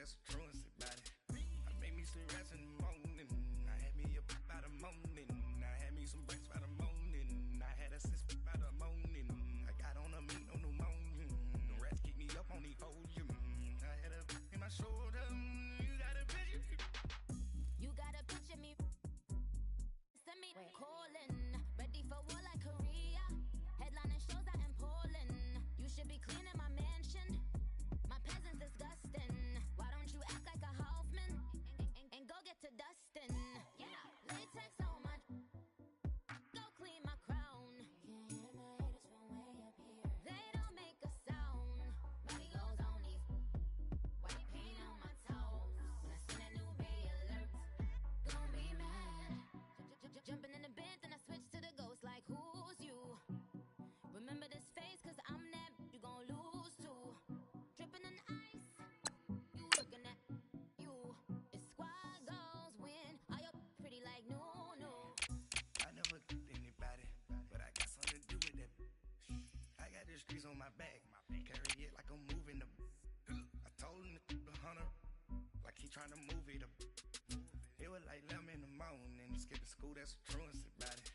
that's truancy about it. I made me some rats in the morning. I had me a pop by the morning. I had me some breaks by the morning. I had a sis by the morning. I got on a meat, no pneumonia. The rats keep me up on the podium. I had a in my shoulder. You got a picture. You got a picture me. Send me calling. Ready for war like Korea. Headlining shows out in Poland. You should be cleaning my mansion. My peasants disgusting. Why don't you act like a Hoffman and go get to dustin'? Yeah, latex on my. Go clean my crown. Can't hear my haters from way up here. They don't make a sound. Body goes on these. White paint on my toes. When I send a new bay alert, gon' be mad. Jumping in the bed, then I switch to the ghost like who's you? Remember this face, cause I'm that you gon' lose too. Dripping in ice, you looking at you. It's squad goals win. Are you pretty like no? I never anybody, but I got something to do with that. I got the streets on my back, carry it like I'm moving the. I told him the hunter, like he trying to move it up. It was like 11 in the morning, skipping school, that's truancy about it.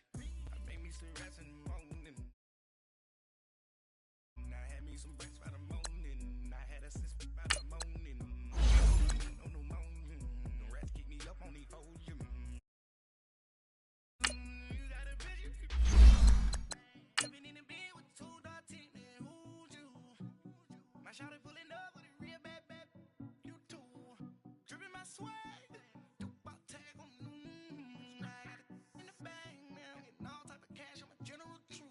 I made me some rats in the morning. I had me some breaks by the morning. I had a sis by the morning. No pneumonia. The rats keep me up on the podium. You got a picture. Living in the bed with two dark teeth, man, who's you? My shawty pulling up with a real bad, you too. Dripping my swag. I got it in the bag, man. I'm getting all type of cash. I'm a general true.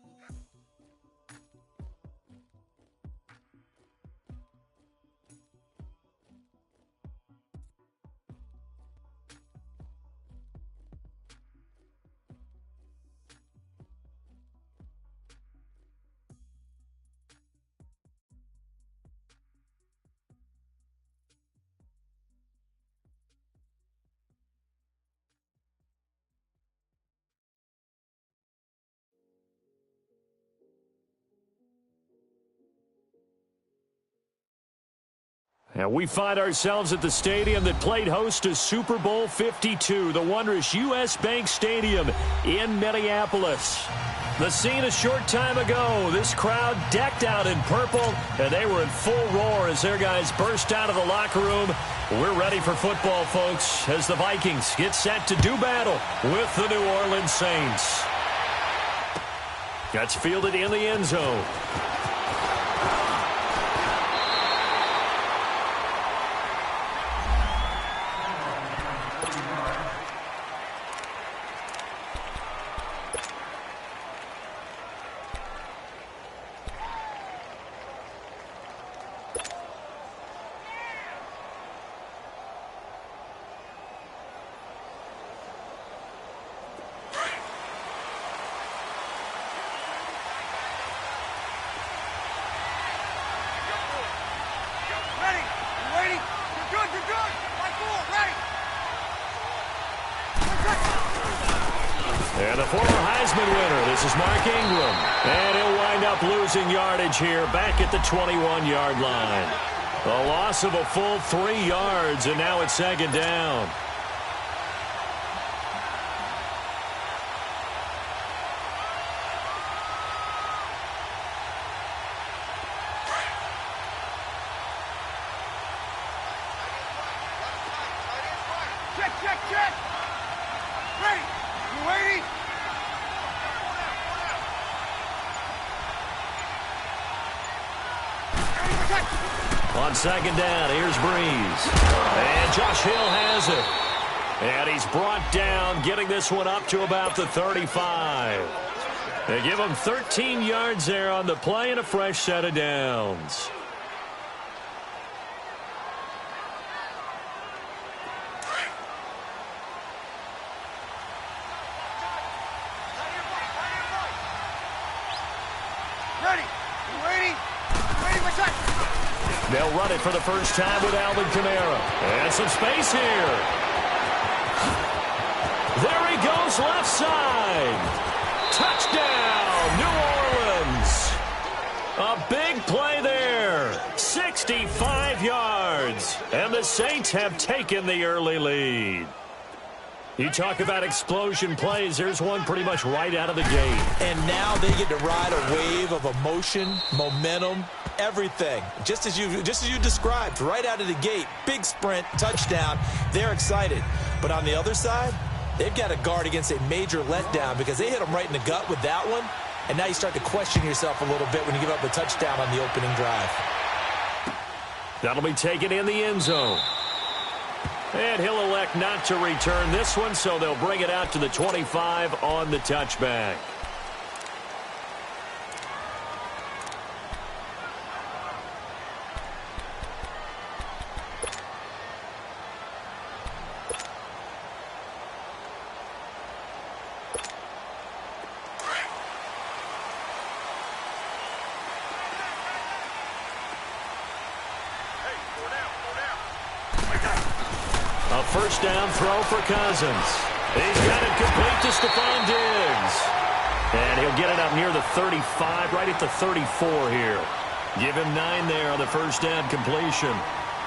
And we find ourselves at the stadium that played host to Super Bowl 52, the wondrous U.S. Bank Stadium in Minneapolis. The scene a short time ago, this crowd decked out in purple, and they were in full roar as their guys burst out of the locker room. We're ready for football, folks, as the Vikings get set to do battle with the New Orleans Saints. That's fielded in the end zone. And the former Heisman winner, this is Mark Ingram. And he'll wind up losing yardage here back at the 21-yard line. A loss of a full 3 yards, and now it's second down. Check. Ready. You waiting? On second down, here's Breeze. And Josh Hill has it. And he's brought down, getting this one up to about the 35. They give him 13 yards there on the play and a fresh set of downs. They'll run it for the first time with Alvin Kamara. And some space here. There he goes, left side. Touchdown, New Orleans. A big play there. 65 yards. Vikings, and the Saints have taken the early lead. You talk about explosion plays. There's one pretty much right out of the gate. And now they get to ride a wave of emotion, momentum, everything. Just as you described, right out of the gate, big sprint, touchdown. They're excited. But on the other side, they've got to guard against a major letdown because they hit them right in the gut with that one. And now you start to question yourself a little bit when you give up a touchdown on the opening drive. That'll be taken in the end zone. And he'll elect not to return this one, so they'll bring it out to the 25 on the touchback. A first down throw for Cousins. He's got it complete to Stephon Diggs. And he'll get it up near the 35, right at the 34 here. Give him 9 there on the first down completion.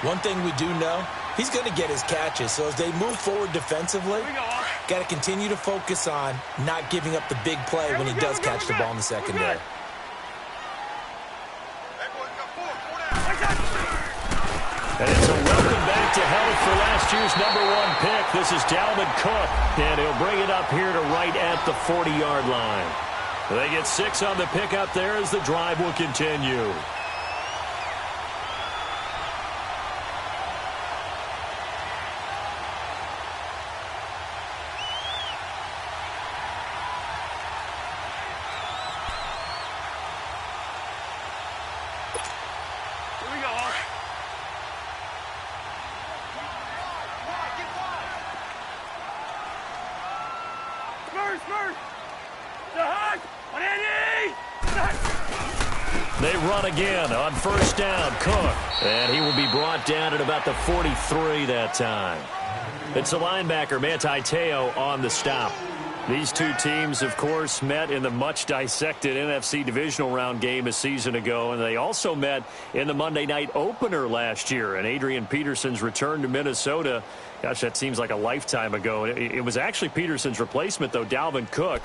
One thing we do know, he's going to get his catches. So as they move forward defensively, got to continue to focus on not giving up the big play when he does catch the ball in the secondary. And it's a welcome back to health for last year's #1 pick. This is Dalvin Cook, and he'll bring it up here to right at the 40-yard line. They get 6 on the pickup there as the drive will continue. They run again on first down. Cook. And he will be brought down at about the 43 that time. It's a linebacker, Manti Te'o, on the stop. These two teams, of course, met in the much-dissected NFC divisional round game a season ago, and they also met in the Monday night opener last year. And Adrian Peterson's return to Minnesota, gosh, that seems like a lifetime ago. It was actually Peterson's replacement, though, Dalvin Cook,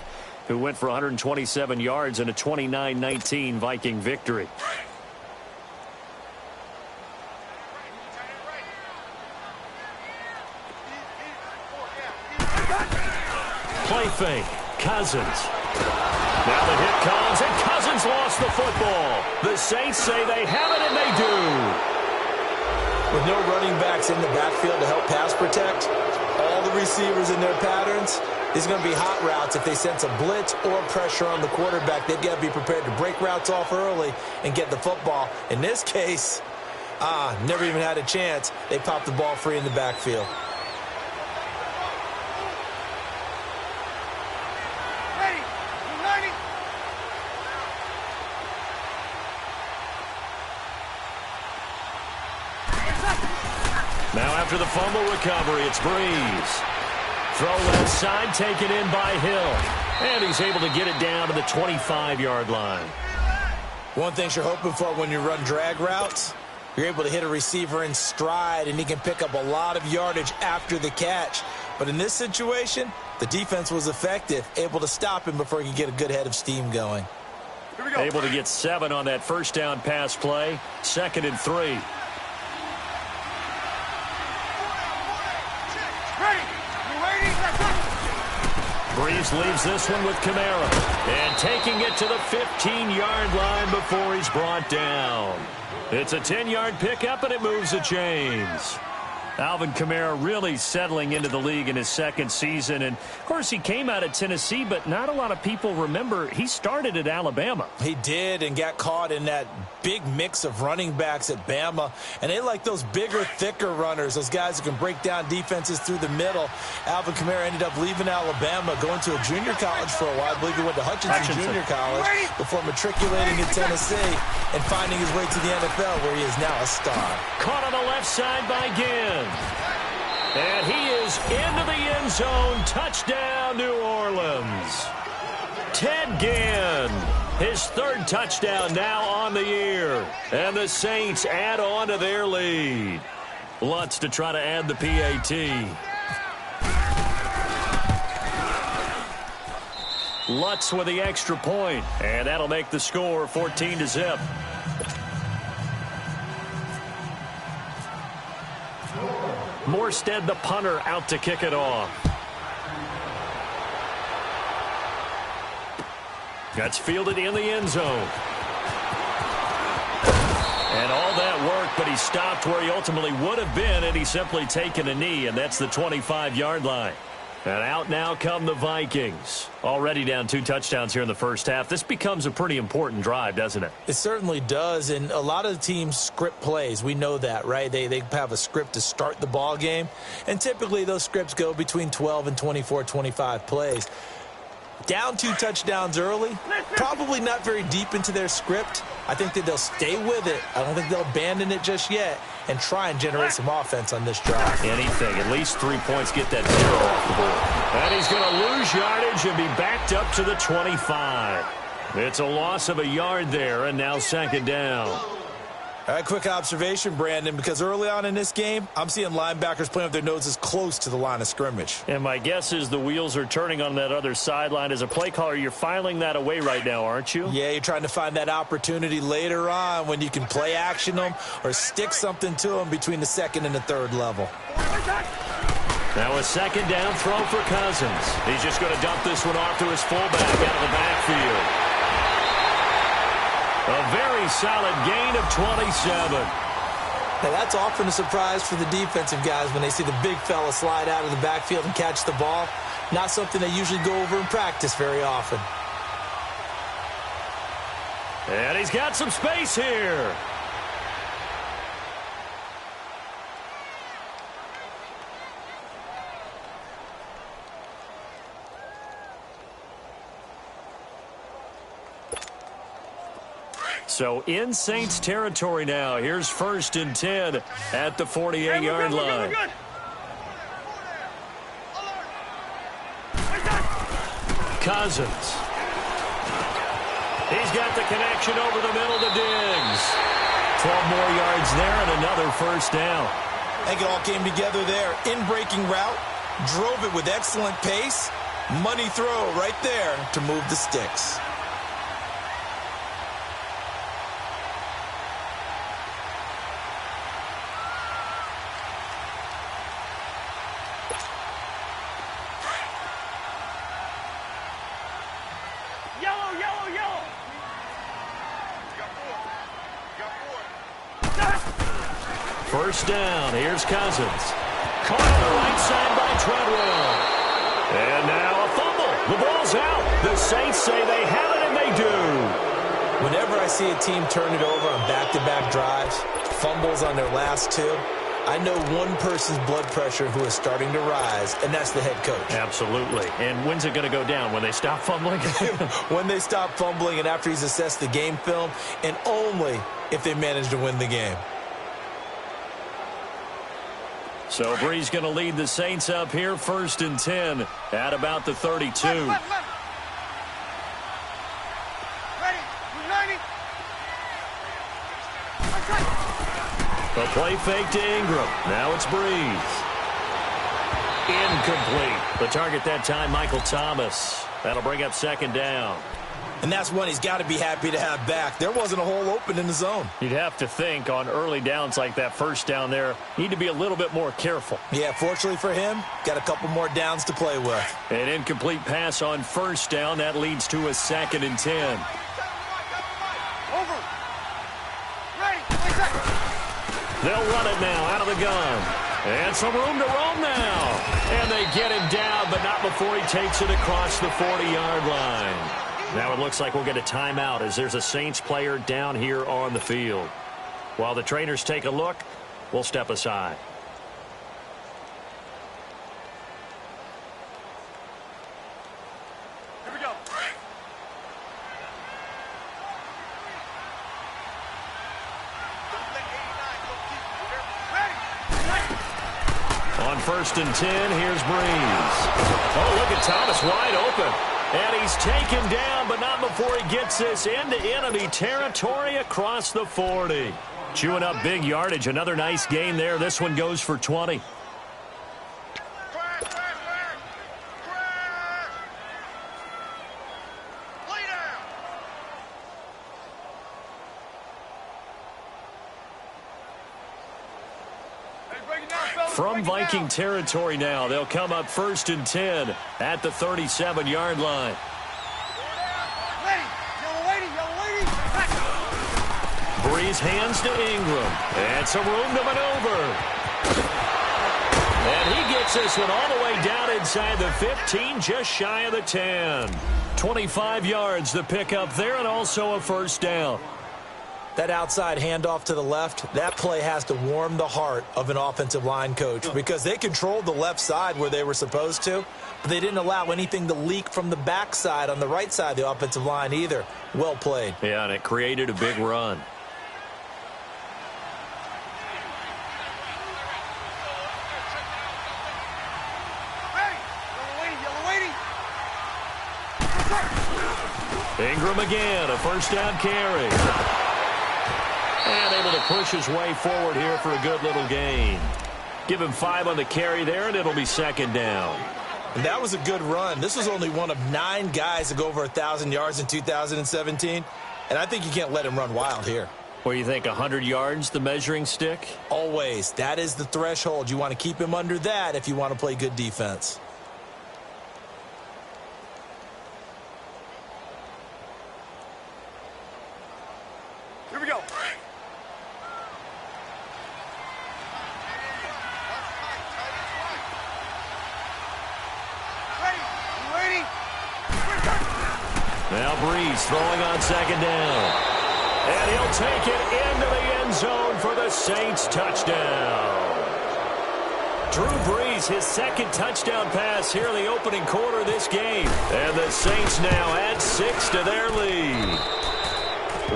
who went for 127 yards in a 29-19 Viking victory. Play fake. Cousins. Now the hit comes, and Cousins lost the football. The Saints say they have it, and they do. With no running backs in the backfield to help pass protect, all the receivers in their patterns, there's going to be hot routes if they sense a blitz or pressure on the quarterback. They've got to be prepared to break routes off early and get the football. In this case, never even had a chance. They popped the ball free in the backfield. Now after the fumble recovery, it's Breeze. Throw left side, taken in by Hill. And he's able to get it down to the 25-yard line. One thing you're hoping for when you run drag routes, you're able to hit a receiver in stride, and he can pick up a lot of yardage after the catch. But in this situation, the defense was effective, able to stop him before he could get a good head of steam going. Able to get 7 on that first down pass play. 2nd and 3. Breeze leaves this one with Kamara. And taking it to the 15-yard line before he's brought down. It's a 10-yard pickup, and it moves the chains. Alvin Kamara really settling into the league in his 2nd season. And, of course, he came out of Tennessee, but not a lot of people remember he started at Alabama. He did, and got caught in that big mix of running backs at Bama. And they like those bigger, thicker runners, those guys who can break down defenses through the middle. Alvin Kamara ended up leaving Alabama, going to a junior college for a while. I believe he went to Hutchinson Junior College before matriculating in Tennessee and finding his way to the NFL, where he is now a star. Caught on the left side by Ginn. And he is into the end zone. Touchdown, New Orleans. Ted Ginn, his 3rd touchdown now on the year. And the Saints add on to their lead. Lutz to try to add the PAT. Lutz with the extra point, and that'll make the score 14-0. Morstead, the punter, out to kick it off. That's fielded in the end zone. And all that work, but he stopped where he ultimately would have been, and he's simply taken a knee, and that's the 25-yard line. And out now come the Vikings. Already down 2 touchdowns here in the first half. This becomes a pretty important drive, doesn't it? It certainly does, and a lot of the teams script plays. We know that, right? They have a script to start the ball game, and typically those scripts go between 12 and 24, 25 plays. Down 2 touchdowns early, probably not very deep into their script. I think that they'll stay with it. I don't think they'll abandon it just yet and try and generate some offense on this drive. Anything. At least 3 points, get that 0 off the board. And he's going to lose yardage and be backed up to the 25. It's a loss of a yard there, and now second down. All right, quick observation, Brandon, because early on in this game, I'm seeing linebackers playing with their noses close to the line of scrimmage. And my guess is the wheels are turning on that other sideline. As a play caller, you're filing that away right now, aren't you? Yeah, you're trying to find that opportunity later on when you can play action them or stick something to them between the second and the third level. Now a second down throw for Cousins. He's just going to dump this one off to his fullback out of the backfield. A very solid gain of 27. Now that's often a surprise for the defensive guys when they see the big fella slide out of the backfield and catch the ball. Not something they usually go over in practice very often. And he's got some space here. So in Saints territory now. Here's 1st and 10 at the 48-yard line. Cousins. He's got the connection over the middle to Diggs. 12 more yards there and another first down. I think it all came together there. In-breaking route, drove it with excellent pace. Money throw right there to move the sticks. First down. Here's Cousins. Caught on the right side by Treadwell. And now a fumble. The ball's out. The Saints say they have it, and they do. Whenever I see a team turn it over on back-to-back drives, fumbles on their last 2, I know one person's blood pressure who is starting to rise, and that's the head coach. Absolutely. And when's it going to go down? When they stop fumbling? When they stop fumbling and after he's assessed the game film, and only if they manage to win the game. So Bree's going to lead the Saints up here, 1st and 10 at about the 32. Ready, united. A play fake to Ingram. Now it's Breeze. Incomplete. The target that time, Michael Thomas. That'll bring up second down. And that's one he's got to be happy to have back. There wasn't a hole open in the zone. You'd have to think on early downs like that first down there, need to be a little bit more careful. Yeah, fortunately for him, got a couple more downs to play with. An incomplete pass on first down. That leads to a 2nd and 10. Over. Ready. They'll run it now out of the gun. And some room to roam now. And they get him down, but not before he takes it across the 40-yard line. Now it looks like we'll get a timeout as there's a Saints player down here on the field. While the trainers take a look, we'll step aside. Here we go. On 1st and 10, here's Breeze. Oh, look at Thomas wide open. And he's taken down, but not before he gets this into enemy territory across the 40. Chewing up big yardage. Another nice gain there. This one goes for 20. From Viking territory now, they'll come up 1st and 10 at the 37-yard line. Breeze hands to Ingram. And some room to maneuver. And he gets this one all the way down inside the 15, just shy of the 10. 25 yards the pickup there, and also a first down. That outside handoff to the left, that play has to warm the heart of an offensive line coach because they controlled the left side where they were supposed to, but they didn't allow anything to leak from the backside on the right side of the offensive line either. Well played. Yeah, and it created a big run. Ingram again, a first down carry. And able to push his way forward here for a good little gain. Give him 5 on the carry there, and it'll be second down. And that was a good run. This was only one of 9 guys to go over 1,000 yards in 2017. And I think you can't let him run wild here. What do you think, 100 yards, the measuring stick? Always. That is the threshold. You want to keep him under that if you want to play good defense. Here we go. Now Breeze throwing on second down. And he'll take it into the end zone for the Saints touchdown. Drew Brees, his second touchdown pass here in the opening quarter of this game. And the Saints now add 6 to their lead.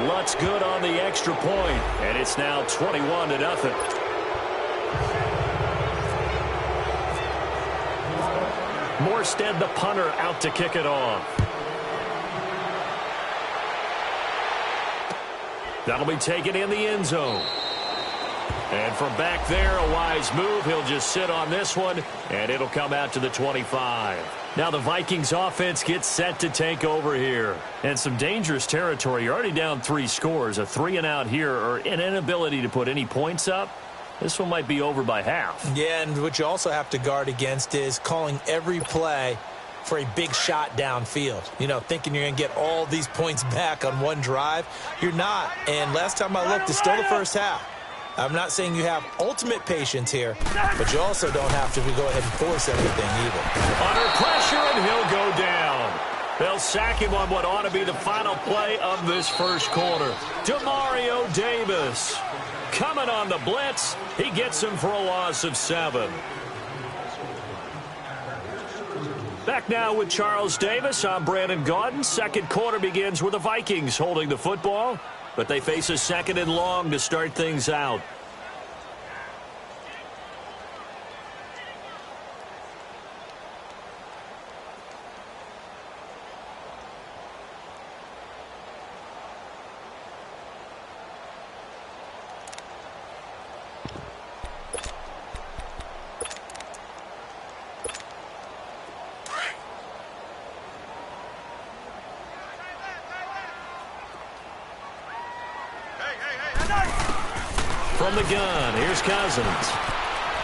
Lutz good on the extra point, and it's now 21-0. Morstead, the punter, out to kick it off. That'll be taken in the end zone. And from back there, a wise move. He'll just sit on this one, and it'll come out to the 25. Now the Vikings offense gets set to take over here. And some dangerous territory. You're already down 3 scores. A 3-and-out here, or an inability to put any points up. This one might be over by half. Yeah, and what you also have to guard against is calling every play for a big shot downfield. You know, thinking you're going to get all these points back on one drive. You're not. And last time I looked, it's still the first half. I'm not saying you have ultimate patience here, but you also don't have to go ahead and force everything either. Under pressure, and he'll go down. They'll sack him on what ought to be the final play of this first quarter. Demario Davis coming on the blitz. He gets him for a loss of 7. Back now with Charles Davis. I'm Brandon Gaudin. Second quarter begins with the Vikings holding the football, but they face a 2nd and long to start things out. From the gun, here's Cousins.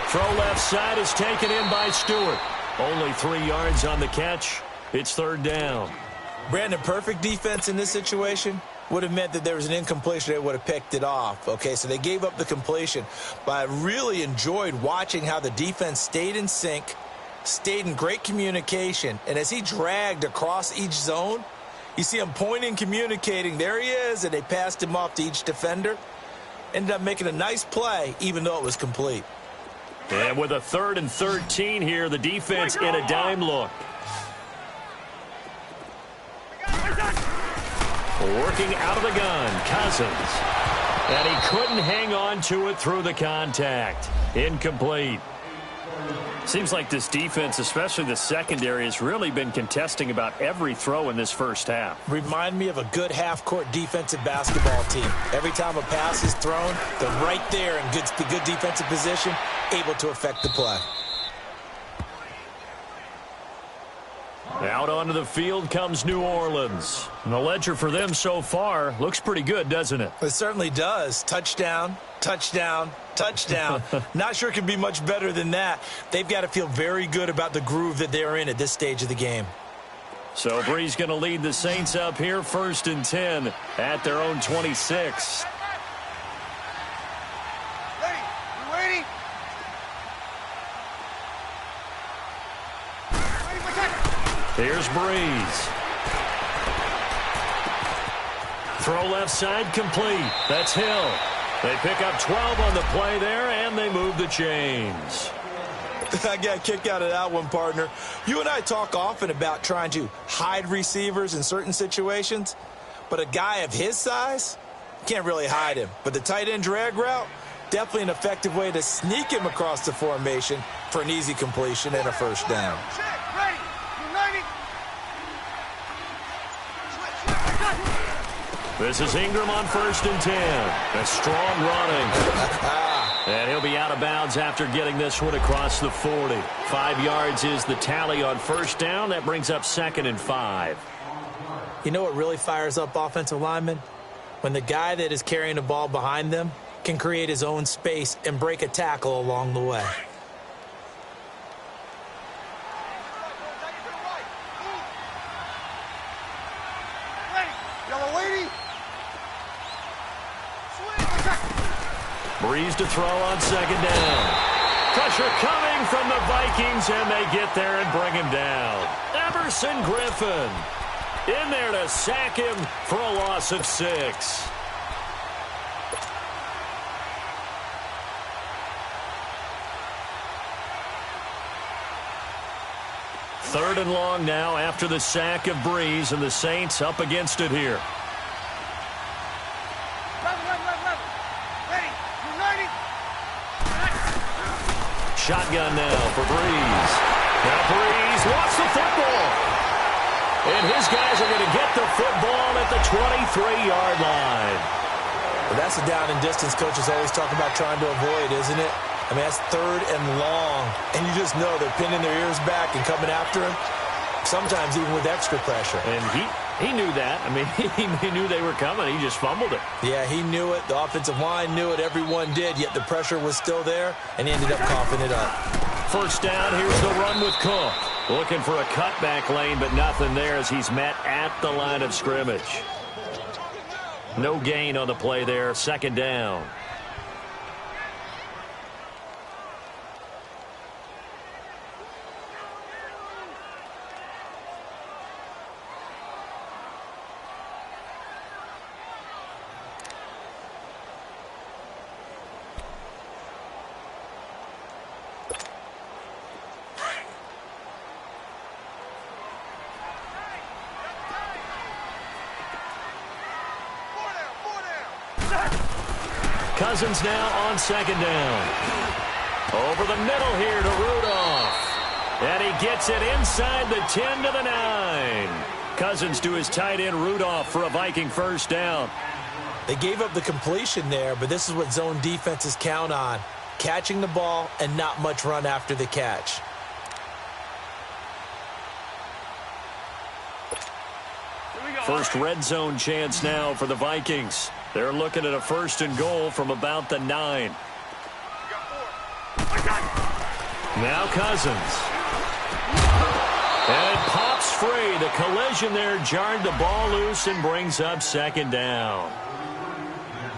Throw left side is taken in by Stewart. Only 3 yards on the catch. It's 3rd down. Brandon, perfect defense in this situation would have meant that there was an incompletion. They would have picked it off. Okay, so they gave up the completion. But I really enjoyed watching how the defense stayed in sync, stayed in great communication. And as he dragged across each zone, you see him pointing, communicating. There he is, and they passed him off to each defender. Ended up making a nice play, even though it was complete. And with a 3rd and 13 here, the defense in a dime look. Working out of the gun, Cousins. And he couldn't hang on to it through the contact. Incomplete. Seems like this defense, especially the secondary, has really been contesting about every throw in this first half. Remind me of a good half-court defensive basketball team. Every time a pass is thrown, they're right there in good defensive position, able to affect the play. Out onto the field comes New Orleans. And the ledger for them so far looks pretty good, doesn't it? It certainly does. Touchdown, touchdown, touchdown. Not sure it can be much better than that. They've got to feel very good about the groove that they're in at this stage of the game. So Bree's going to lead the Saints up here 1st and 10 at their own 26. Here's Breeze. Throw left side complete. That's Hill. They pick up 12 on the play there, and they move the chains. I got a kick out of that one, partner. You and I talk often about trying to hide receivers in certain situations, but a guy of his size can't really hide him. But the tight end drag route, definitely an effective way to sneak him across the formation for an easy completion and a first down. This is Ingram on 1st and 10. A strong running. And he'll be out of bounds after getting this one across the 40. 5 yards is the tally on first down. That brings up 2nd and 5. You know what really fires up offensive linemen? When the guy that is carrying the ball behind them can create his own space and break a tackle along the way. Breeze to throw on 2nd down. Pressure coming from the Vikings, and they get there and bring him down. Emerson Griffin in there to sack him for a loss of 6. Third and long now after the sack of Breeze, and the Saints up against it here. Shotgun now for Breeze. Now Breeze lost the football. And his guys are going to get the football at the 23-yard line. Well, that's a down and distance coaches always talk about trying to avoid, isn't it? I mean, that's 3rd and long. And you just know they're pinning their ears back and coming after him, sometimes even with extra pressure. And he knew that. I mean, he knew they were coming. He just fumbled it. Yeah, he knew it. The offensive line knew it. Everyone did, yet the pressure was still there, and he ended up coughing it up. First down, here's the run with Cook. Looking for a cutback lane, but nothing there as he's met at the line of scrimmage. No gain on the play there. 2nd down. Cousins now on 2nd down. Over the middle here to Rudolph. And he gets it inside the 10 to the 9. Cousins to his tight end Rudolph for a Viking first down. They gave up the completion there, but this is what zone defenses count on. Catching the ball and not much run after the catch. First red zone chance now for the Vikings. They're looking at a 1st and goal from about the 9. Now Cousins. And it pops free. The collision there jarred the ball loose and brings up 2nd down.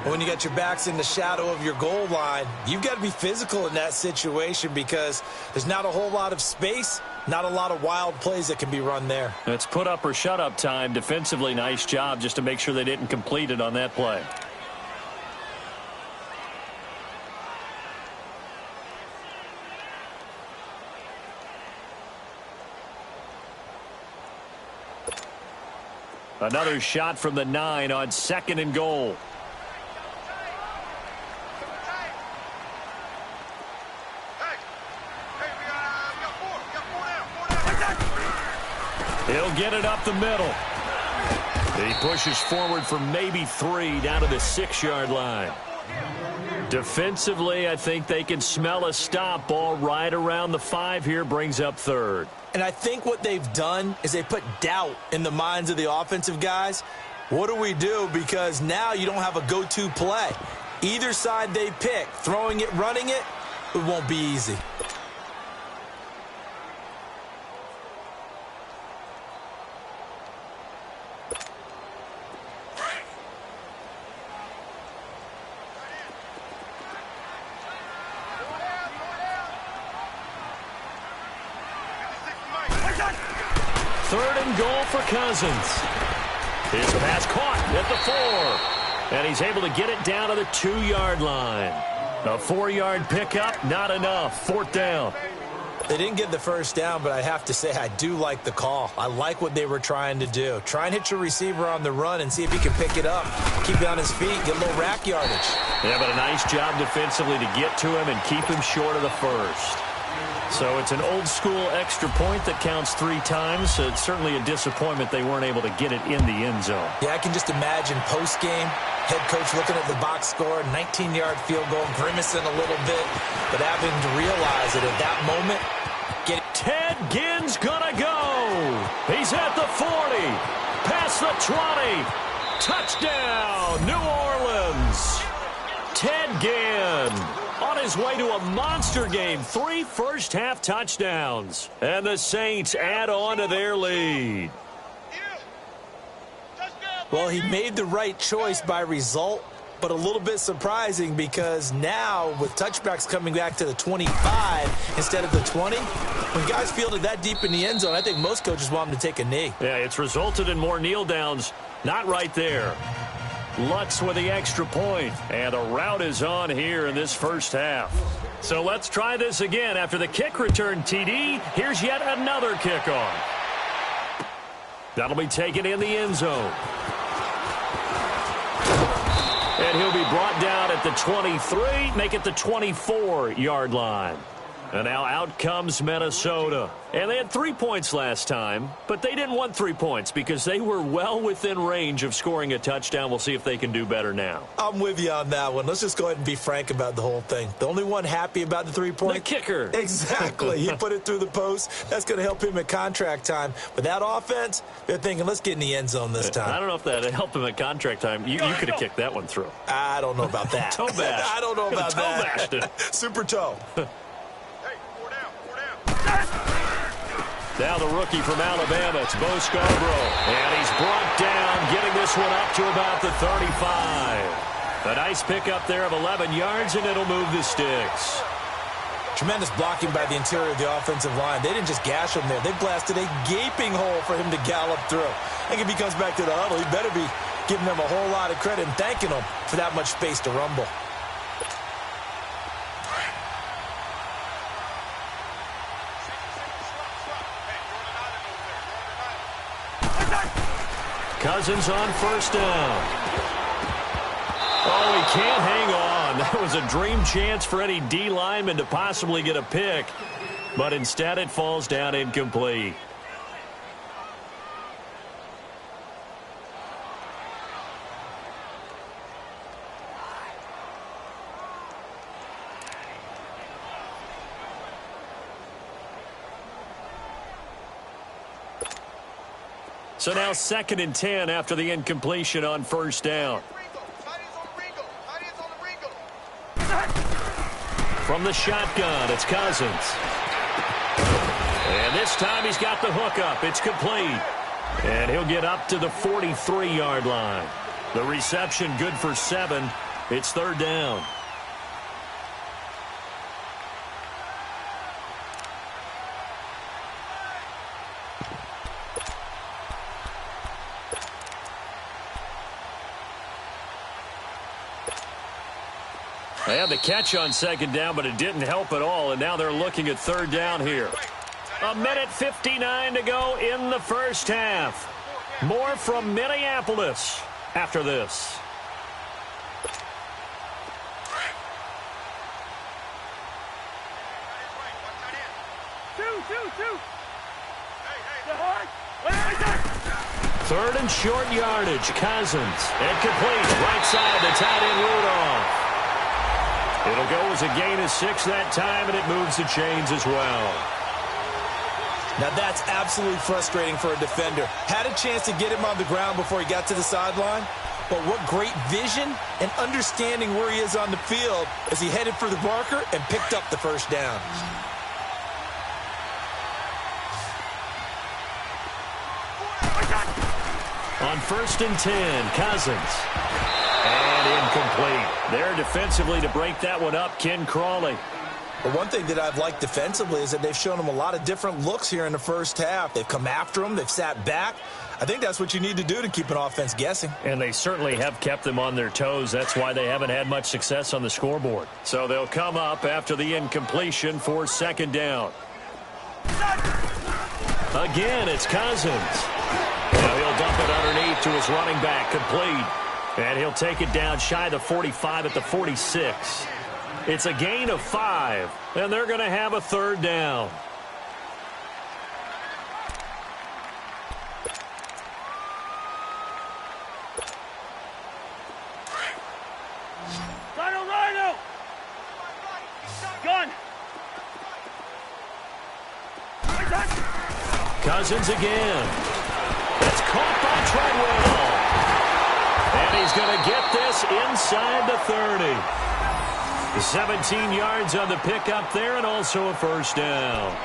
When you got your backs in the shadow of your goal line, you've got to be physical in that situation because there's not a whole lot of space, not a lot of wild plays that can be run there. It's put up or shut up time. Defensively, nice job just to make sure they didn't complete it on that play. Another shot from the 9 on 2nd and goal. He'll get it up the middle. He pushes forward for maybe 3 down to the 6-yard line. Defensively, I think they can smell a stop. Ball right around the 5 here, brings up 3rd. And I think what they've done is they put doubt in the minds of the offensive guys. What do we do? Because now you don't have a go-to play. Either side they pick, throwing it, running it, it won't be easy. Third and goal for Cousins. His pass caught at the 4. And he's able to get it down to the 2-yard line. A 4-yard pickup, not enough. 4th down. They didn't get the first down, but I have to say I do like the call. I like what they were trying to do. Try and hit your receiver on the run and see if he can pick it up. Keep it on his feet, get a little rack yardage. Yeah, but a nice job defensively to get to him and keep him short of the first. So it's an old-school extra point that counts 3 times. So it's certainly a disappointment they weren't able to get it in the end zone. Yeah, I can just imagine post-game, head coach looking at the box score, 19-yard field goal, grimacing a little bit, but having to realize that at that moment, Ted Ginn's gonna go. He's at the 40, past the 20. Touchdown, New Orleans. Ted Ginn on his way to a monster game. 3 first-half touchdowns. And the Saints add on to their lead. Well, he made the right choice by result, but a little bit surprising because now with touchbacks coming back to the 25 instead of the 20, when guys fielded that deep in the end zone, I think most coaches want them to take a knee. Yeah, it's resulted in more kneel downs. Not right there. Lutz with the extra point, and the route is on here in this first half. So let's try this again. After the kick return TD, here's yet another kickoff. That'll be taken in the end zone. And he'll be brought down at the 23, make it the 24-yard line. And now out comes Minnesota. And they had 3 points last time, but they didn't want 3 points because they were well within range of scoring a touchdown. We'll see if they can do better now. I'm with you on that one. Let's just go ahead and be frank about the whole thing. The only one happy about the 3-point? The kicker. Exactly. He put it through the post. That's going to help him at contract time. But that offense, they're thinking, let's get in the end zone this time. I don't know if that helped him at contract time. You could have kicked that one through. I don't know about that. Toe bash. I don't know about toe that. Bashed it. Super toe. Now the rookie from Alabama, it's Bo Scarborough. And he's brought down, getting this one up to about the 35. A nice pickup there of 11 yards, and it'll move the sticks. Tremendous blocking by the interior of the offensive line. They didn't just gash him there. They blasted a gaping hole for him to gallop through. I think if he comes back to the huddle, he better be giving them a whole lot of credit and thanking them for that much space to rumble. Cousins on first down. Oh, he can't hang on. That was a dream chance for any D lineman to possibly get a pick, but instead it falls down incomplete. So now 2nd and 10 after the incompletion on first down. From the shotgun, it's Cousins. And this time he's got the hook up. It's complete. And he'll get up to the 43-yard line. The reception good for 7. It's 3rd down. They had the catch on 2nd down, but it didn't help at all, and now they're looking at 3rd down here. 1:59 to go in the first half. More from Minneapolis after this. Two. Hey. Third and short yardage. Cousins. Incomplete. Right side to tight end Rudolph. It'll go as a gain of 6 that time, and it moves the chains as well. Now that's absolutely frustrating for a defender. Had a chance to get him on the ground before he got to the sideline, but what great vision and understanding where he is on the field as he headed for the marker and picked up the first down. On 1st and 10, Cousins. And incomplete. There defensively to break that one up, Ken Crawley. But one thing that I've liked defensively is that they've shown him a lot of different looks here in the first half. They've come after him. They've sat back. I think that's what you need to do to keep an offense guessing. And they certainly have kept them on their toes. That's why they haven't had much success on the scoreboard. So they'll come up after the incompletion for 2nd down. Again, it's Cousins. Now he'll dump it underneath to his running back, complete. And he'll take it down shy of the 45 at the 46. It's a gain of 5, and they're going to have a 3rd down. Rhino! Gun! Cousins again. It's caught by Treadwell. And he's going to get this inside the 30. 17 yards on the pickup there, and also a 1st down.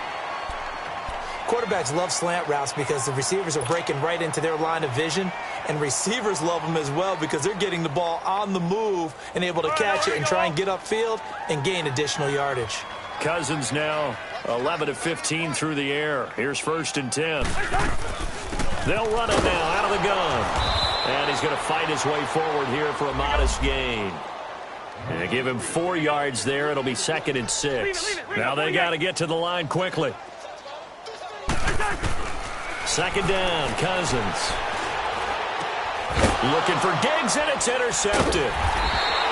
Quarterbacks love slant routes because the receivers are breaking right into their line of vision, and receivers love them as well because they're getting the ball on the move and able to catch it and try and get upfield and gain additional yardage. Cousins now 11 of 15 through the air. Here's 1st and 10. They'll run it now out of the gun. And he's going to fight his way forward here for a modest gain. And they give him 4 yards there. It'll be 2nd and 6. Now they got to get to the line quickly. 2nd down, Cousins. Looking for Diggs, and it's intercepted.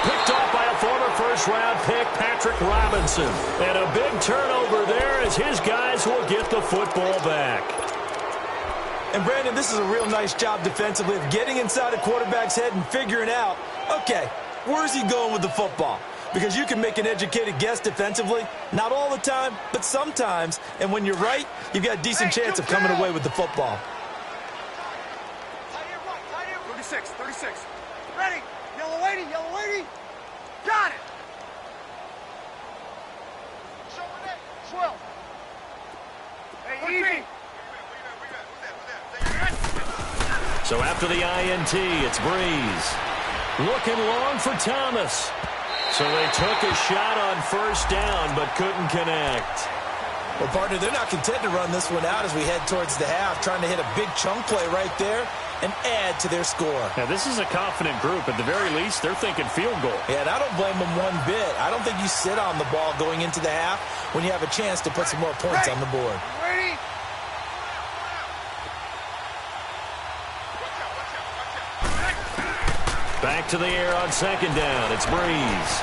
Picked off by a former first-round pick, Patrick Robinson. And a big turnover there as his guys will get the football back. And, Brandon, this is a real nice job defensively of getting inside a quarterback's head and figuring out, okay, where's he going with the football? Because you can make an educated guess defensively, not all the time, but sometimes. And when you're right, you've got a decent chance of coming away with the football. 36. Ready. Yellow lady. Got it. 12. Hey, easy. So after the INT, it's Breeze. Looking long for Thomas. So they took a shot on 1st down, but couldn't connect. Well, partner, they're not content to run this one out as we head towards the half, trying to hit a big chunk play right there and add to their score. Now, this is a confident group. At the very least, they're thinking field goal. Yeah, and I don't blame them one bit. I don't think you sit on the ball going into the half when you have a chance to put some more points on the board. Ready? Back to the air on 2nd down. It's Breeze.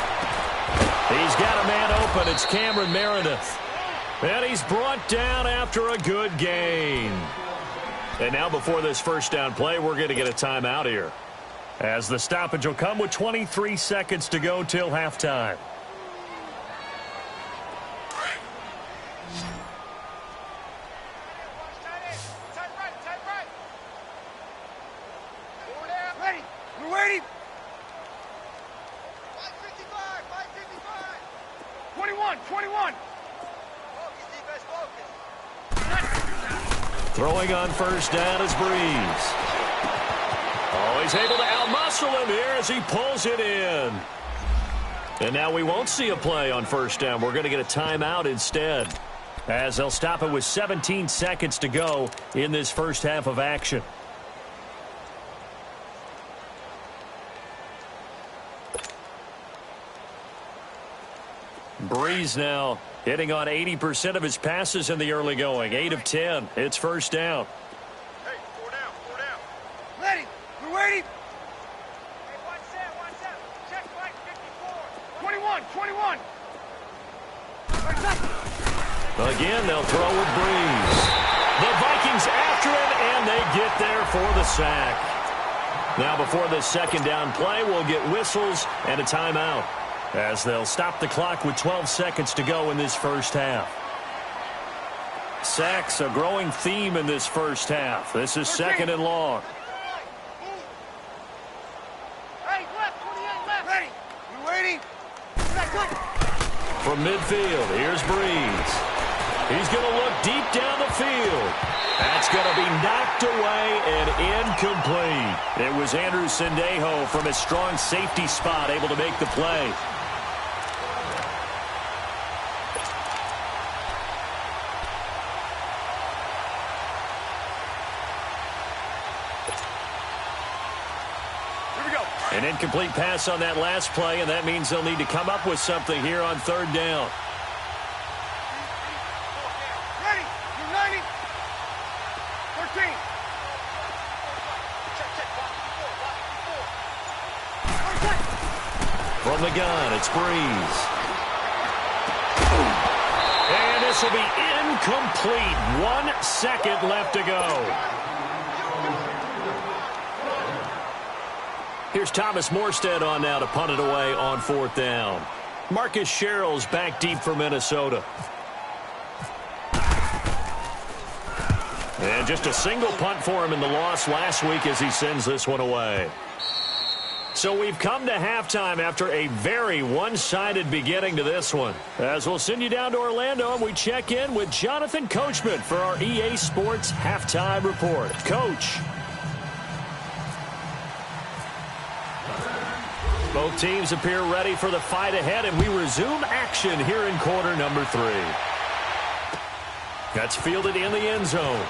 He's got a man open. It's Cameron Meredith. And he's brought down after a good gain. And now before this 1st down play, we're going to get a timeout here, as the stoppage will come with 23 seconds to go till halftime. Ready. We're waiting. 21. Throwing on 1st down is Breeze. Oh, he's able to outmuscle him here as he pulls it in. And now we won't see a play on 1st down. We're going to get a timeout instead, as they'll stop it with 17 seconds to go in this first half of action. Breeze now hitting on 80% of his passes in the early going. 8 of 10. It's 1st down. Hey, 4 down. Ready. We're waiting. Hey, watch that. Check right, 54. 21. Again, they'll throw with Breeze. The Vikings after him, and get there for the sack. Now before this second down play, we'll get whistles and a timeout, as they'll stop the clock with 12 seconds to go in this first half. Sacks, a growing theme in this first half. This is second and long. Hey, left, 28, left. Ready. You waiting? From midfield, here's Breeze. He's going to look deep down the field. That's going to be knocked away and incomplete. It was Andrew Sendejo from his strong safety spot able to make the play. An incomplete pass on that last play, and that means they'll need to come up with something here on third down. Ready. You 90. 13. From the gun, it's Breeze. And this will be incomplete. 1 second left to go. Here's Thomas Morstead on now to punt it away on fourth down. Marcus Sherrill's back deep for Minnesota. And just a single punt for him in the loss last week as he sends this one away. So we've come to halftime after a very one-sided beginning to this one. As we'll send you down to Orlando and we check in with Jonathan Coachman for our EA Sports Halftime Report. Coach. Both teams appear ready for the fight ahead, and we resume action here in quarter number 3. That's fielded in the end zone.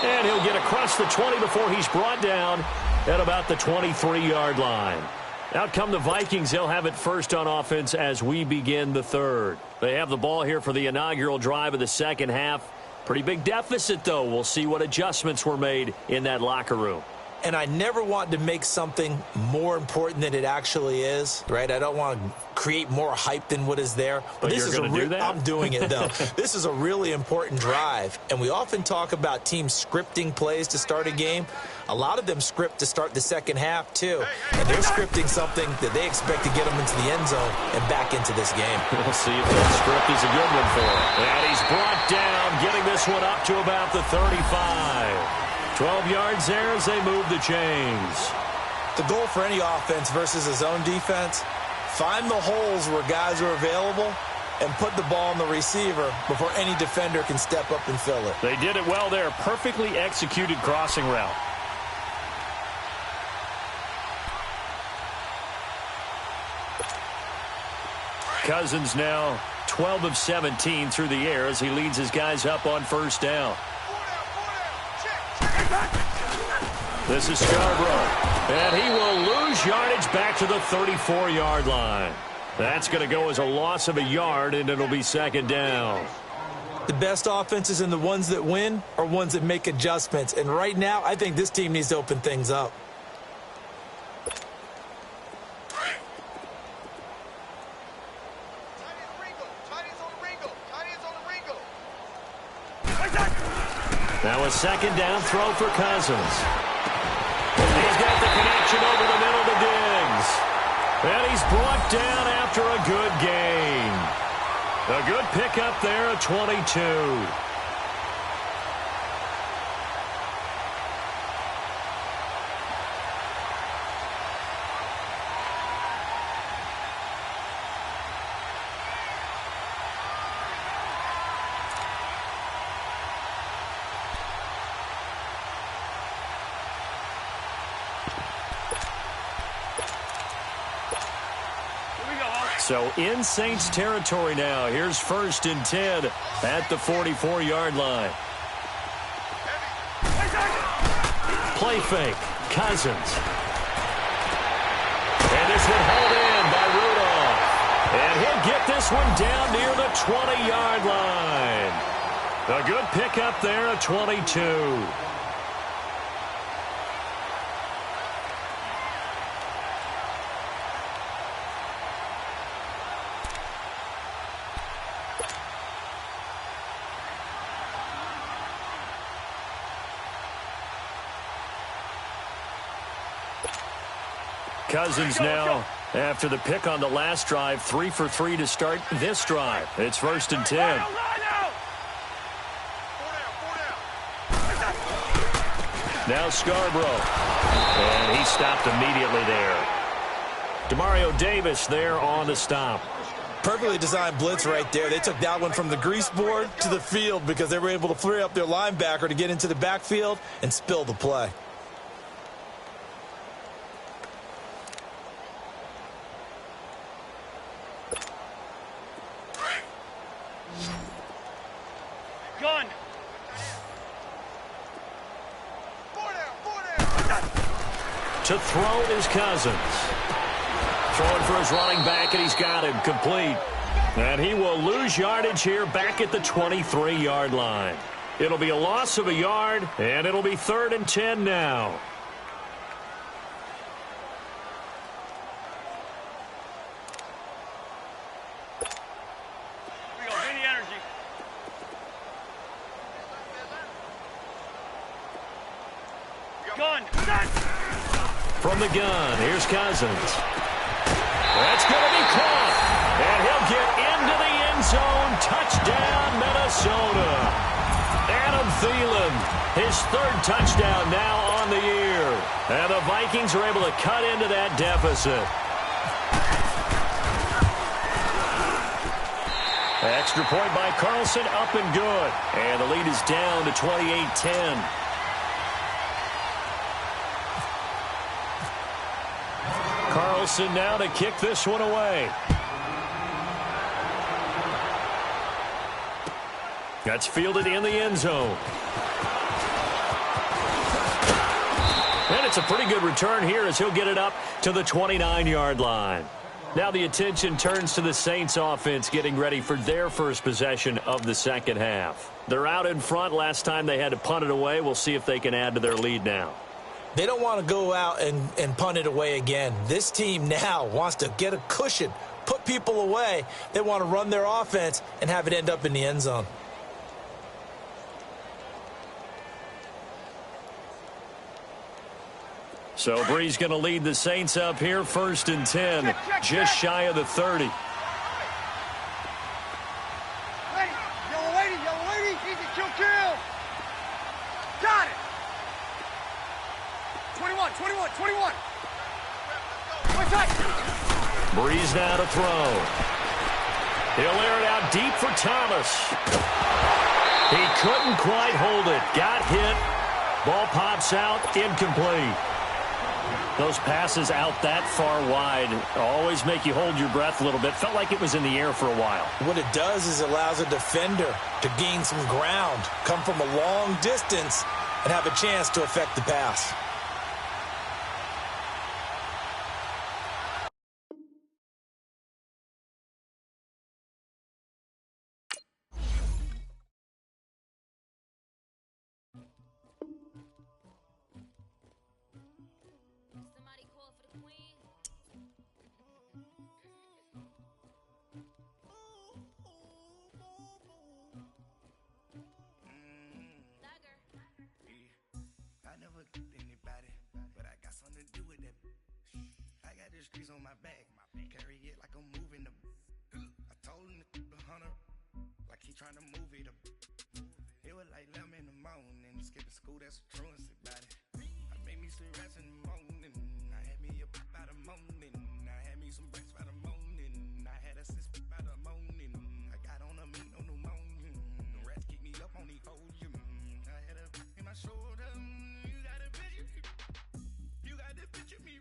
And he'll get across the 20 before he's brought down at about the 23-yard line. Out come the Vikings. They'll have it first on offense as we begin the third. They have the ball here for the inaugural drive of the second half. Pretty big deficit, though. We'll see what adjustments were made in that locker room. And I never want to make something more important than it actually is, right? I don't want to create more hype than what is there. But this you're going to do that? I'm doing it, though. This is a really important drive. And we often talk about teams scripting plays to start a game. A lot of them script to start the second half, too. And they're scripting something that they expect to get them into the end zone and back into this game. We'll see if that script is a good one for him. And he's brought down, getting this one up to about the 35. 12 yards there as they move the chains. The goal for any offense versus a zone defense, find the holes where guys are available and put the ball on the receiver before any defender can step up and fill it. They did it well there. Perfectly executed crossing route. Cousins now 12 of 17 through the air as he leads his guys up on first down. This is Scarborough, and he will lose yardage back to the 34-yard line. That's going to go as a loss of a yard, and it'll be second down. The best offenses and the ones that win are ones that make adjustments. And right now, I think this team needs to open things up. Now a second down throw for Cousins. He's got the connection over the middle to Diggs. And he's brought down after a good gain. A good pickup there at 22. So in Saints territory now. Here's first and 10 at the 44-yard line. Play fake. Cousins. And this one held in by Rudolph. And he'll get this one down near the 20-yard line. A good pickup there at 22. Cousins now, after the pick on the last drive, 3 for 3 to start this drive. It's 1st and 10. Now Scarborough. And he stopped immediately there. Demario Davis there on the stop. Perfectly designed blitz right there. They took that one from the grease board to the field because they were able to free up their linebacker to get into the backfield and spill the play. Gun. To throw is Cousins. Throwing for his running back, and he's got him complete. And he will lose yardage here back at the 23-yard line. It'll be a loss of a yard, and it'll be 3rd and 10 now. Here we go. Give me energy. Gun. From the gun, here's Cousins. That's going to be caught. And he'll get into the end zone. Touchdown, Minnesota. Adam Thielen, his 3rd touchdown now on the year. And the Vikings are able to cut into that deficit. Extra point by Carlson, up and good. And the lead is down to 28-10. Carlson now to kick this one away. That's fielded in the end zone. And it's a pretty good return here as he'll get it up to the 29-yard line. Now the attention turns to the Saints offense getting ready for their first possession of the second half. They're out in front. Last time they had to punt it away. We'll see if they can add to their lead now. They don't want to go out and punt it away again. This team now wants to get a cushion, put people away. They want to run their offense and have it end up in the end zone. So Bree's going to lead the Saints up here, 1st and 10, just shy of the 30. Ready. Yellow lady. Easy, kill. Got it. 21. One tight. Breeze now to throw. He'll air it out deep for Thomas. He couldn't quite hold it. Got hit. Ball pops out, incomplete. Those passes out that far wide always make you hold your breath a little bit. Felt like it was in the air for a while. What it does is it allows a defender to gain some ground, come from a long distance, and have a chance to affect the pass. Somebody call for the queen. Dagger. I never anybody, but I got something to do with that. I got the streets on my back, carry it like I'm moving the. I told him the hunter, like he trying to move it up. It was like 11 in the morning, skipping school, that's a truancy about it. I made me some rest in the morning, I had me a pop by the morning, I had me some breaks by the morning, I had a six by the morning, I got on a meat on the morning, the rats keep me up on the podium, I had a in my shoulder, you got a picture me, you got the picture me,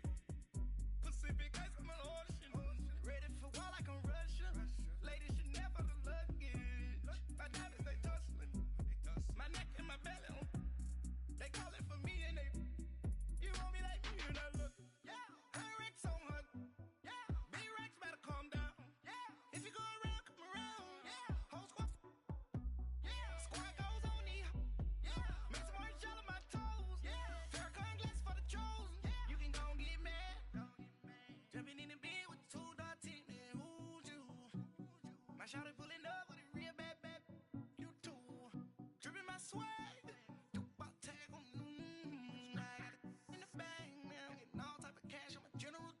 Pacific ice on my ocean, ready for war like I'm Russian, ladies should never the luggage, my diamonds they tussling, my neck and my belly on, they calling for me and they, you want me like me and I look, yeah, her Rex on her, yeah, big Rex better calm down, yeah, if you go around, come around, yeah, whole squad, yeah, squad goes on me, yeah, make some orange gel on my toes, yeah, Farrakhan glass for the trolls, yeah, you can go and get mad, jumping in the bed with 2 dark teeth, man, who's you, my shawty pulling up with a real bad, you too, dripping my swag, tag on, I got it in the bag now, getting all type of cash, I'm a general.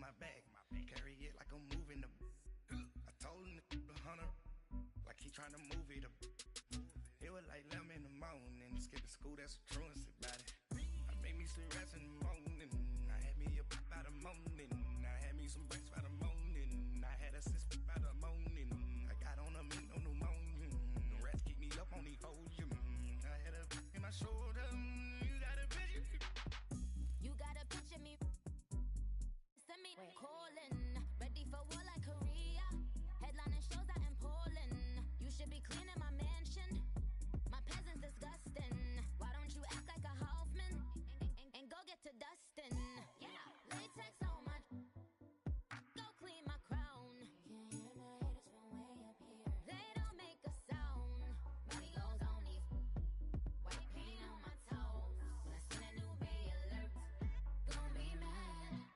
my back, carry it like I'm moving the. I told him the hunter, like he trying to move it up. It was like 11 in the morning, skipping school, that's the truancy about it. I made me some rest in the morning, I had me a pop by the morning, I had me some breaks by the morning, I had a sis by the morning, I got on a meat, no pneumonia, the rats keep me up on the folium, I had a in my shoulder, you got a picture. You gotta picture me. Send me calling, ready for war like Korea. Headlining shows out in Poland. You should be cleaning my mansion. My peasants disgusting. Why don't you act like a Hoffman and go get to dustin'? Yeah, latex on my. Go clean my crown. Can't hear my haters from way up here. They don't make a sound. Money goes on these. White paint on my toes. When I send a new Bay alert, gon' be mad.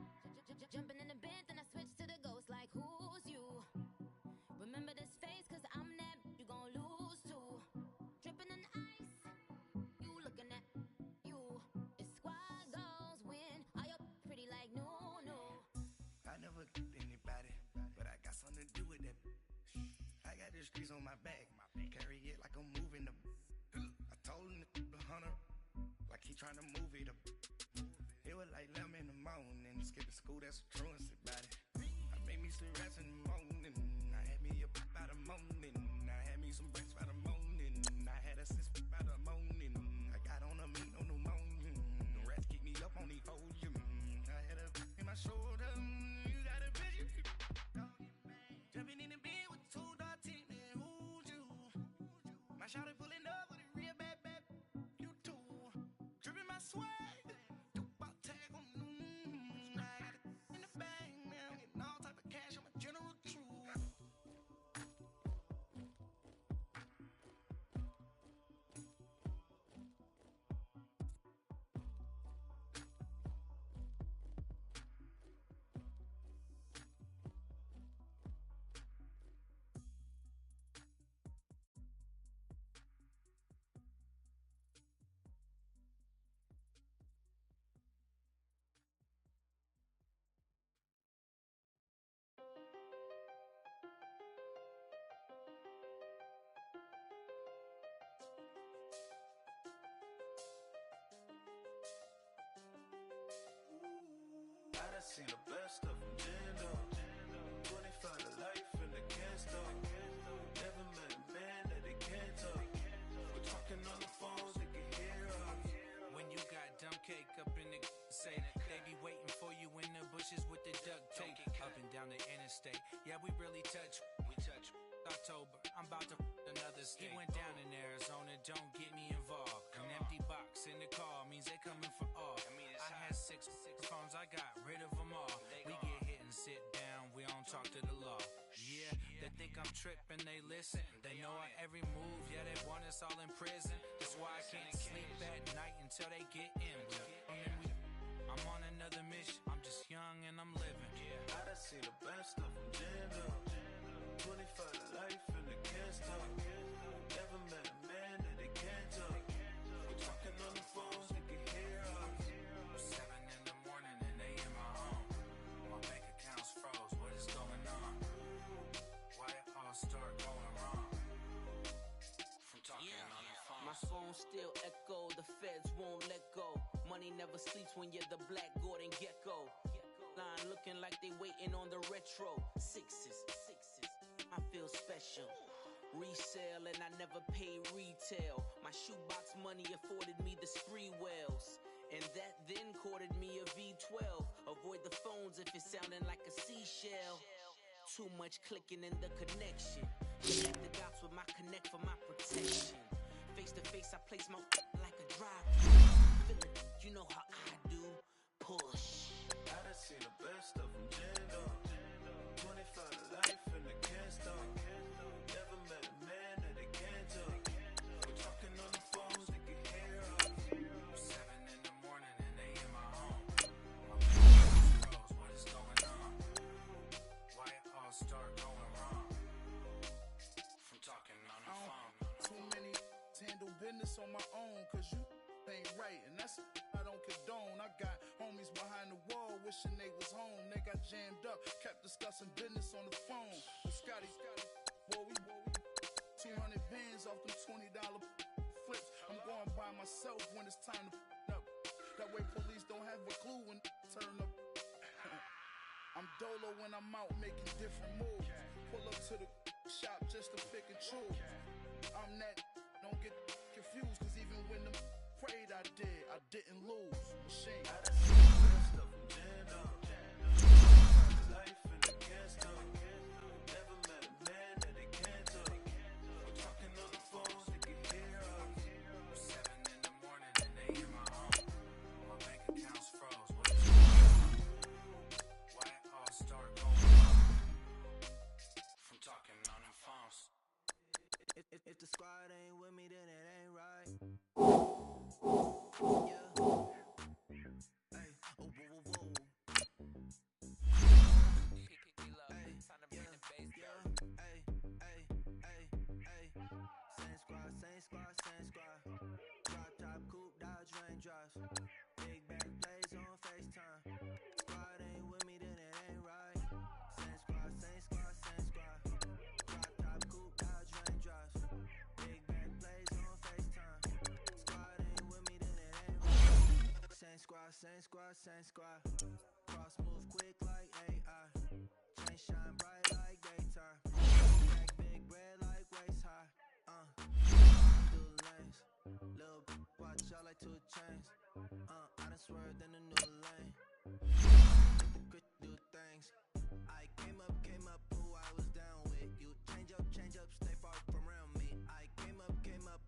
Jumping in the bed, then I switch to the ghost like who's you? Remember this face, cause I'm that you gon' lose too. Dripping in ice, you looking at you. It's squad goals win. Are you pretty like no? I never anybody, but I got something to do with that. I got the streets on my back, carry it like I'm moving the. I told him the hunter, like he trying to move it up. It was like 11 in the morning, skipping school, that's the truancy about it. I made me some rest in the morning, I had me a pop by the morning, I had me some breaks by the morning, I had a sis by the morning, I got on a meat, no pneumonia, the rats keep me up on the folium, I had a in my shoulder, you got a picture. Jumping in the bed with two dark teeth, man, who's you? My shawty pulling up with a real bad, you too. Dripping my swag. I done seen the best of them, Jando. 25 to life in the can store. Never met a man that they can't talk. We're talking on the phones, they can hear us. When you got dumb cake up in the say, they be waiting for you in the bushes with the duct tape. Up and down the interstate, yeah, we really touch. We touch October, I'm about to another state. He went down in Arizona, don't get me involved. An empty box in the car means they coming for all. I had six phones, I got rid of them all. We get hit and sit down, we don't talk to the law. Yeah, they think I'm tripping, they listen. They know our every move, yeah, they want us all in prison. That's why I can't sleep at night until they get in. I'm on another mission, I'm just young and I'm living. I done seen the best of them, Jando. 25 to life in the can store. Never met a man that they can't talk. We're talking on the phones, they can hear us. 7 in the morning and they in my home. My bank account's froze, what is going on? Why it all start going wrong? From talking on the phone. My phone still echo, the feds won't let go. Money never sleeps when you're the Black Gordon Gecko. Line looking like they waiting on the retro. Sixes, I feel special. Resale and I never pay retail. My shoebox money afforded me the spree wells. And that then courted me a V12. Avoid the phones if it's sounding like a seashell. Too much clicking in the connection. Connect the dots with my connect for my protection. Face to face, I place my like a drive. You know how I do. Push. I done seen the best of them, Jando. 25 to life in the can store. Never met a man that they can't talk. We're talking on the phones, they can hear us. 7 in the morning and they in my home. My bank froze, what is going on? Why it all start going wrong? From talking on the phone. Too many handle business on my own, cause you ain't right, and that's I don't condone. I got homies behind the wall wishing they was home. They got jammed up, kept discussing business on the phone. With Scotty, boy, we 200 bands off them $20 flips. I'm going by myself when it's time to up. That way police don't have a clue when turn up. I'm dolo when I'm out making different moves. Pull up to the shop just to pick and choose. I'm that, don't get confused, cause even when them prayed I didn't lose. Machine. I done seen the real stuff from jammed up. Life in the gas up. Never met a man that they can't talk. We're talking on the phones, they can hear us. 7 in the morning and they in my home. My bank account's froze. What is going on? Why it all start going wrong? From talking on the phones. If the squad ain't with me, then it ain't right. Yeah. Hey, oh, whoa, whoa, whoa. Same squad. Drop top, coupe, Dodge Raindrops. Big bag plays on FaceTime. Squad ain't with me, then it ain't right. Same squad. Drop top, coupe, Dodge Raindrops. Big bag plays on FaceTime. Squad ain't with me, then it ain't right. Same squad. Cross move quick like AI. Chain shine bright like daytime. Stack big bread like waist high. Do lanes. Lil' watch y'all like 2 chains. I done swerved in a new lane. Do things. I came up, who I was down with. You change up, stay far from around me. I came up,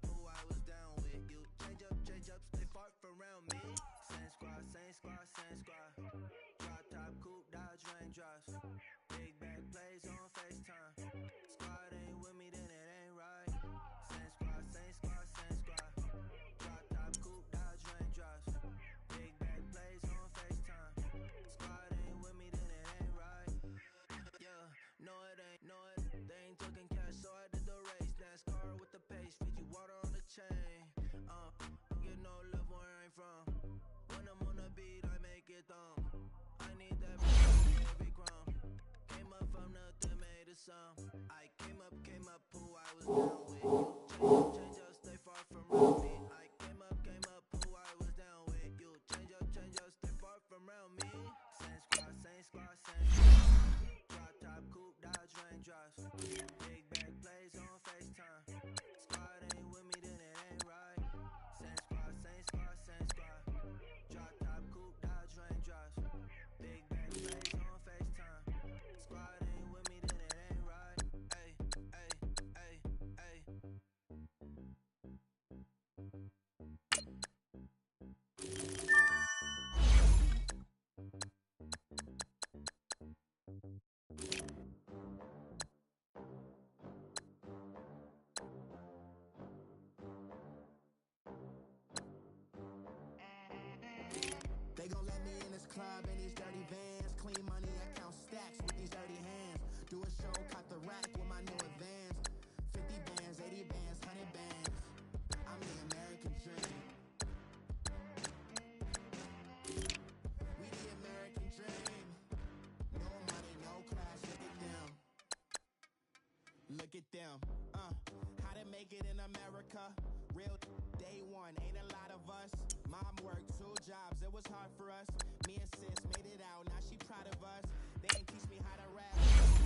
who I was down with. You change up, stay far from around me. Same squad. Drop top, coupe, Dodge Raindrops. Big bag plays on FaceTime. Squad ain't with me, then it ain't right. Same squad. Drop top, coupe, Dodge Raindrops. Big bag plays on FaceTime. Squad ain't with me, then it ain't right. Yeah, no it ain't. They ain't talking cash, so I did the race. NASCAR with the pace, Fiji water on the chain. Get no love where I ain't from. When I'm on the beat, I make it thumb. I need that every crumb. Came up from nothing, made a sum. I came up, who I was down with. You change up, stay far from around me. I came up, who I was down with. You change up, stay far from around me. Same squad. Drop top, coupe, Dodge Raindrops. Big bag plays on FaceTime. Squad ain't with me, then it ain't right. Same squad. Drop top, coupe, Dodge Raindrops. Big bag plays on FaceTime. Squad ain't with me, then it ain't right. Ay. They gon' let me in this club in these dirty vans. Clean money, I count stacks with these dirty hands. Do a show, cut the rack with my new advance. 50 bands, 80 bands, 100 bands. I'm the American dream. We the American dream. No money, no class, look at them. How to make it in America. Real day one, ain't a lot of us. Mom worked 2 jobs, it was hard for us. Me and sis made it out, now she proud of us. They ain't teach me how to rap,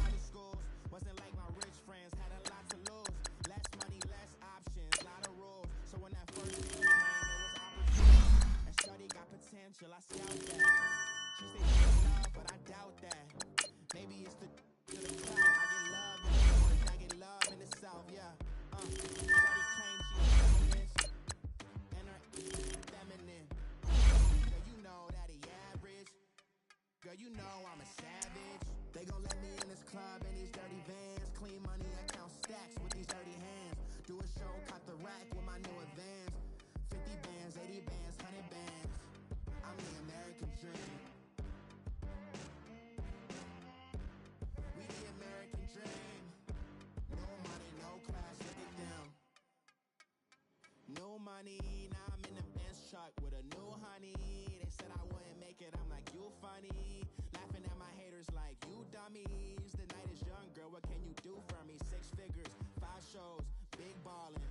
out of schools. Wasn't like my rich friends, had a lot to lose. Less money, less options, lot of rules. So when that first deal came, it was opportunity. And shorty got potential, I scout that. She say she in love, but I doubt that. Maybe it's to the clout. I get love in the north, I get love in the south, yeah. Shorty claims she a feminist, and her feminine. Girl, you know that he average. Girl, you know I'm a savage. They gon' let me in this club in these dirty vans. Clean money, I count stacks with these dirty hands. Do a show, cut the rack with my new advance. 50 bands, 80 bands, 100 bands. I'm the American dream. We the American dream. No money, no class, look at them. No money, now I'm in the Benz truck with a new honey. They said I wouldn't make it, I'm like, you funny. Laughing at my haters, do for me? 6 figures, 5 shows, big ballin'.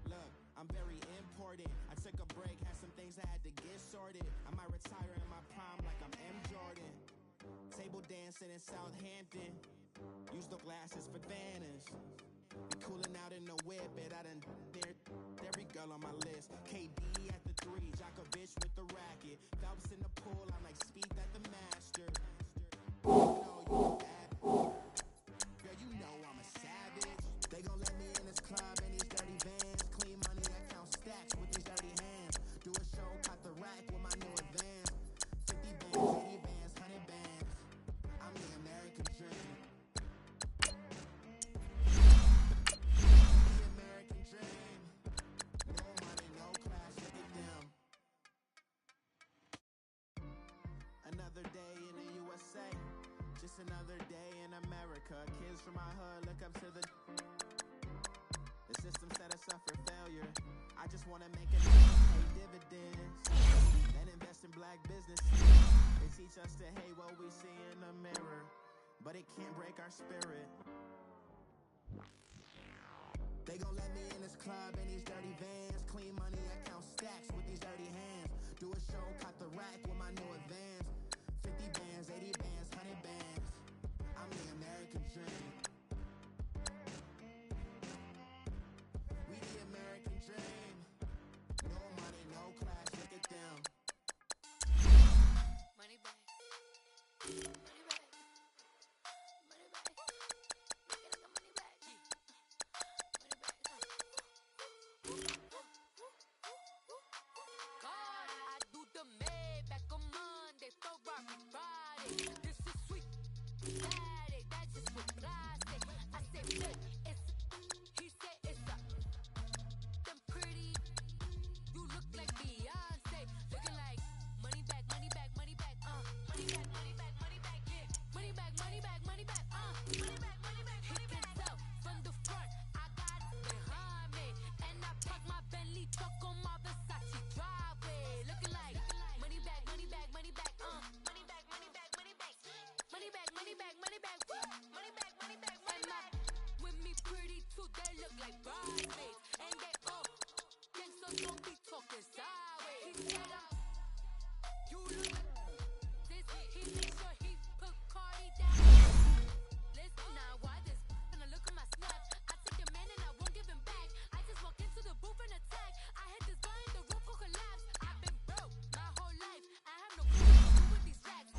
Look, I'm very important. I took a break, had some things I had to get sorted. I might retire in my prime like I'm M. Jordan. Table dancing in Southampton. Use the glasses for Vanish. Be cooling out in the whip, it I done there. Every girl on my list. KD at the 3, Djokovic with the racket. Phelps in the pool, I'm like Speed at the Master. You know you bad. Girl, you know I'm a savage. They gon' let me in this club in these dirty vans. Clean money, I count stacks with these dirty hands. Do a show, cut the rack with my new advance. 50 bands, 80 bands, 100 bands. I'm the American dream. The American dream. No money, no class, look at them. Another day in the USA. Just another day in America. Kids from my hood look up to the system set us up for failure. I just wanna make it pay dividends. Then invest in black businesses. They teach us to hate what we see in the mirror, but it can't break our spirit. They gon' let me in this club in these dirty vans. Clean money, I count stacks with these dirty hands. Do a show, cut the rack with my new advance. 50 bands, 80 bands, 100 bands. I'm the American dream. We the American dream. No money, no class, look at them. Money back. Money back. Money back. Look at the money back. Money back. God, I do the Maybach on Monday, Ferrari Friday. This is sweet Saturday, that's just what I say. I say, look, it's he said it's a them pretty. You look like Beyonce, looking like money back, money back, money back, money back, money back, money back, yeah, money back, money back, money back, money back, money back, money back. He can tell from the front, I got it behind me, and I park my Bentley truck on my Versace driveway, looking like money back, money back, money back, money back, money back, money back, money back, money back, money back, money back, money back, money back. With me pretty too, they look like bridesmaids, and they all think so. Don't be talking sideways. He said, you look this. He made sure he put Cardi down. Listen now, why this? Gonna look at my snap. I took your man and I won't give him back. I just walked into the booth and attack. I hit this guy in the roof will collapse. I've been broke my whole life. I have no clue what to do with these racks.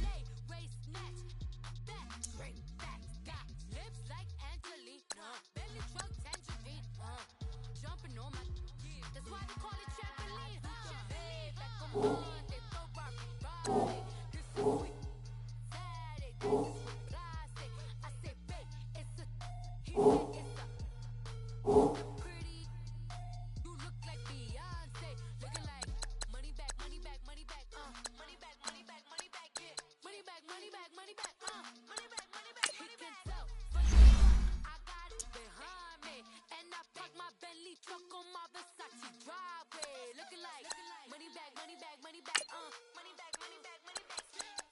Lay, waist, snatch, back, straight back. Got lips like Angelina, belly truck tangerine. Jumping on my, that's why they call it trampoline. Hey, back on Monday, Ferrari Friday. This is sweet Saturday, this is what I say. I say, babe, it's a, he said it's a, pretty. You look like Beyonce, looking like money back, money back, money back, money back, money back, money back, yeah, money back, money back, money back, money back, money back. He can tell from the front, I got it behind me, and I park my Bentley truck on my Versace driveway, looking like money back, money back, money back, money back, money back, money back,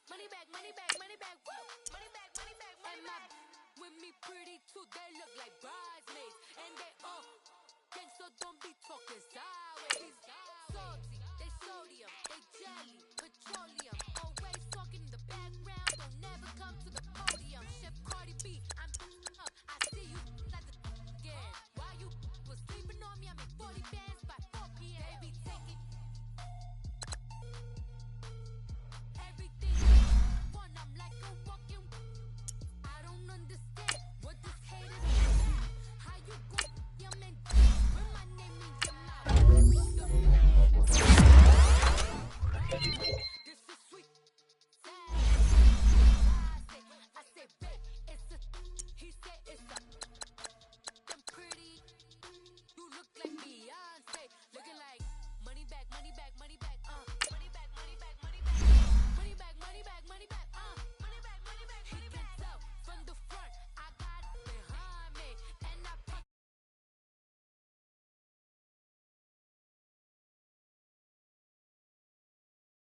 money back, money back, money back, money back, money back, money back. With me pretty too, they look like bridesmaids, and they all think so. Don't be talking side.